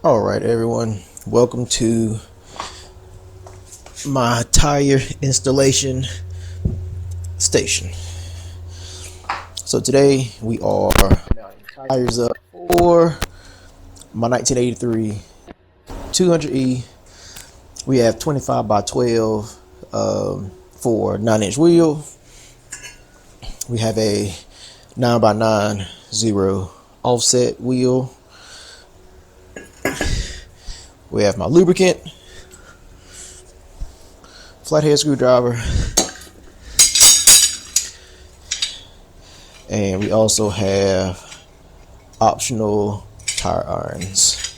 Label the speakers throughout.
Speaker 1: All right, everyone. Welcome to my tire installation station. So today we are tires up for my 1983 200E. We have 25 by 12 for 9-inch wheel. We have a 9 by 9 0 offset wheel. We have my lubricant, flathead screwdriver, and we also have optional tire irons.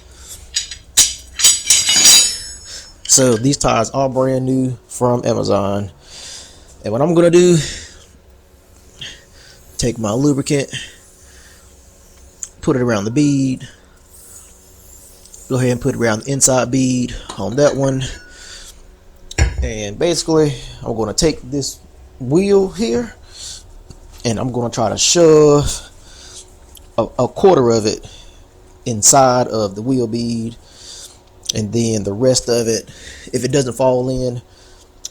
Speaker 1: So these tires are brand new from Amazon, and what I'm gonna do, take my lubricant, put it around the bead, go ahead and put it around the inside bead on that one, and basically I'm going to take this wheel here and I'm going to try to shove a quarter of it inside of the wheel bead, and then the rest of it, if it doesn't fall in,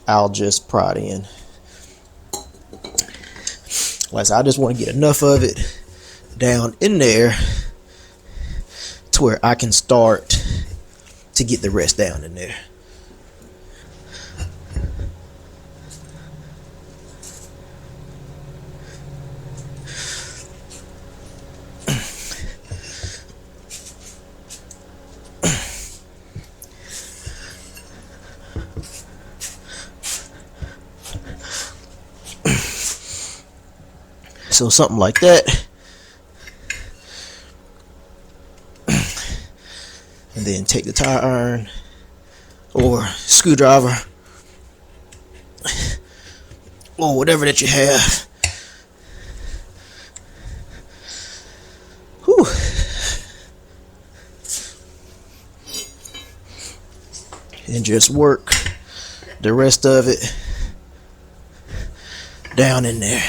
Speaker 1: I'll just pry it in. Like I said, I just want to get enough of it down in there to where I can start to get the rest down in there. So something like that. And then take the tire iron or screwdriver or whatever that you have. Whew. And just work the rest of it down in there.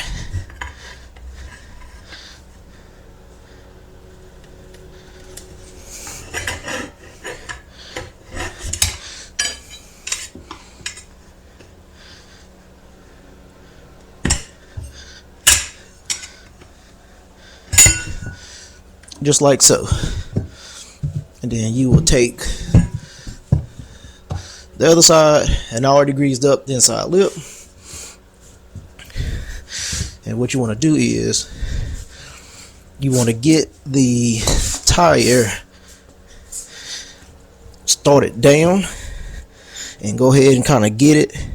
Speaker 1: Just like so. And then you will take the other side, and I already greased up the inside lip. And what you want to do is you want to get the tire started down and go ahead and kind of get it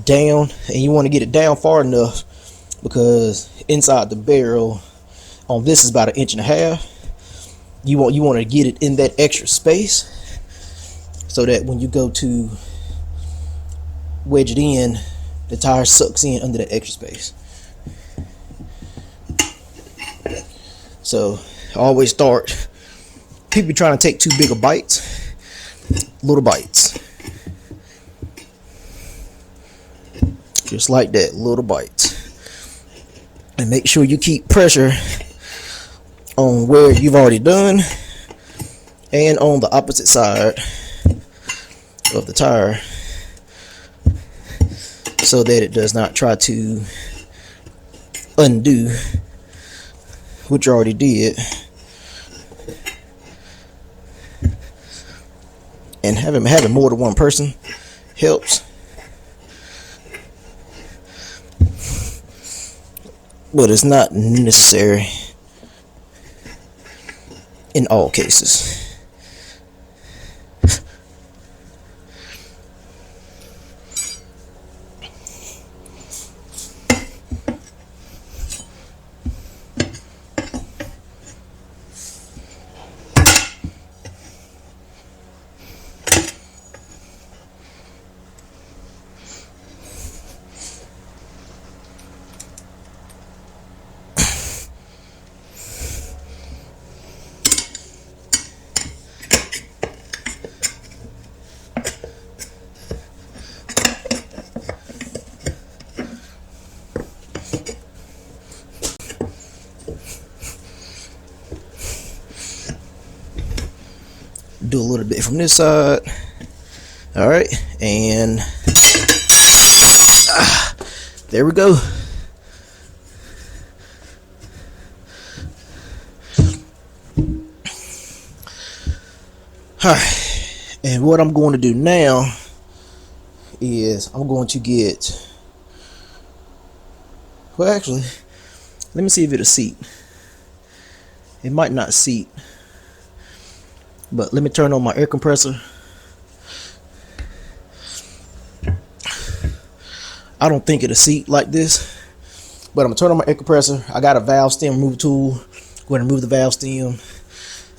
Speaker 1: down, and you want to get it down far enough because inside the barrel on this is about 1.5 inches. You want to get it in that extra space so that when you go to wedge it in, the tire sucks in under that extra space. So I always start, people trying to take too big of bites, little bites, just like that, little bites. And make sure you keep pressure on where you've already done and on the opposite side of the tire so that it does not try to undo what you already did. And having more than one person helps, but it's not necessary in all cases. do a little bit from this side. All right, and there we go. All right, and what I'm going to do now is I'm going to get, well, actually, let me see if it'll seat. It might not seat, but let me turn on my air compressor. I don't think it'll seat like this, but I'm gonna turn on my air compressor. I got a valve stem removal tool. Go ahead and remove the valve stem,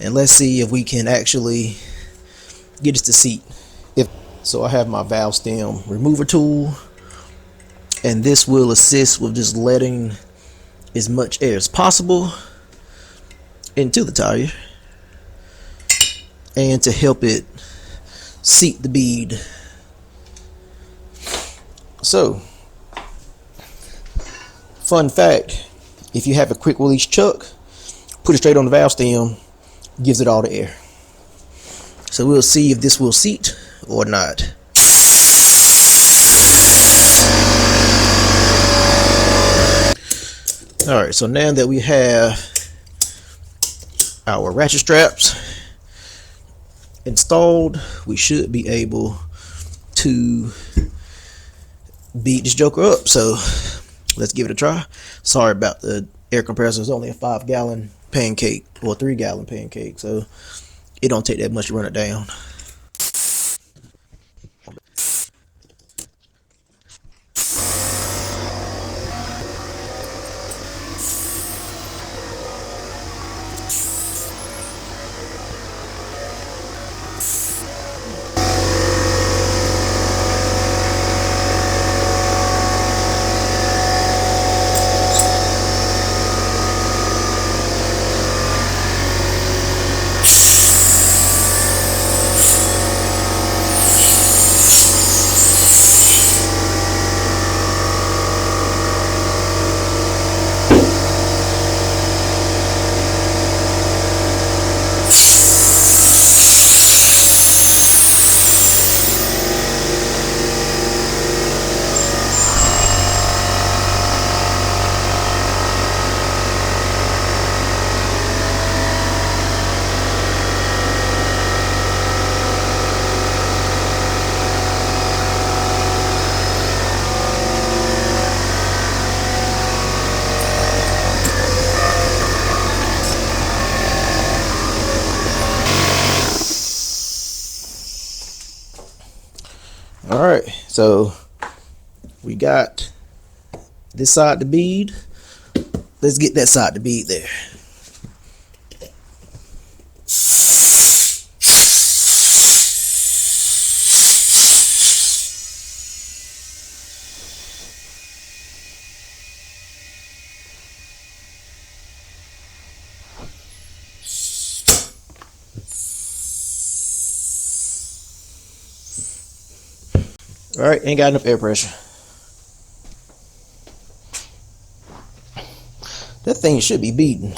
Speaker 1: and let's see if we can actually get it to seat. So I have my valve stem remover tool, and this will assist with just letting as much air as possible into the tire and to help it seat the bead. So, fun fact, if you have a quick release chuck, put it straight on the valve stem, gives it all the air. So we'll see if this will seat or not. Alright, so now that we have our ratchet straps installed, we should be able to beat this joker up. So let's give it a try. Sorry about the air compressor. It's only a 5-gallon pancake or 3-gallon pancake, so it don't take that much to run it down. Alright, so we got this side to bead. Let's get that side to bead there. Alright, ain't got enough air pressure. That thing should be beating.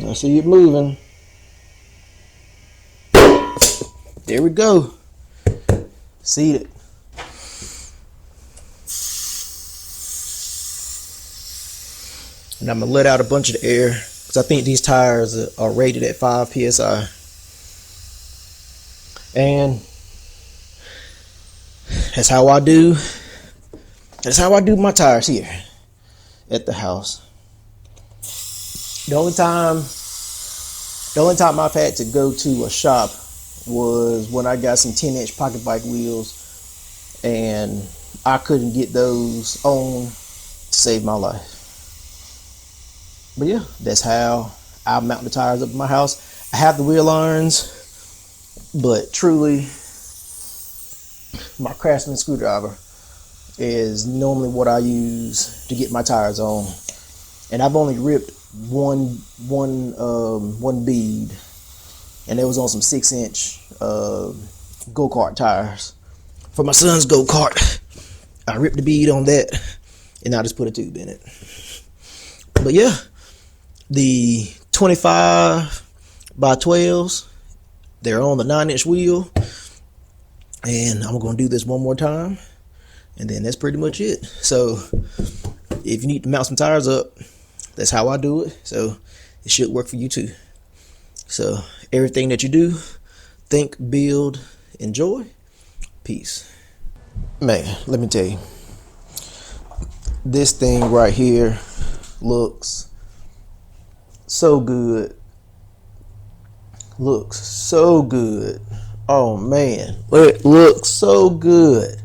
Speaker 1: I see it moving. There we go. Seated. And I'm gonna let out a bunch of the air because I think these tires are rated at 5 psi. And that's how I do my tires here at the house. The only time I've had to go to a shop was when I got some 10-inch pocket bike wheels and I couldn't get those on to save my life. But yeah, that's how I mount the tires up in my house. I have the wheel irons, but truly my Craftsman screwdriver is normally what I use to get my tires on. And I've only ripped one bead and it was on some 6-inch go-kart tires for my son's go-kart. I ripped the bead on that, and I just put a tube in it. But yeah, the 25 by 12s, they're on the 9-inch wheel, and I'm gonna do this one more time, and then that's pretty much it. So if you need to mount some tires up, that's how I do it. So it should work for you too. So everything that you do, think, build, enjoy. Peace. Man, let me tell you, this thing right here looks so good. Looks so good. Oh man, it looks so good.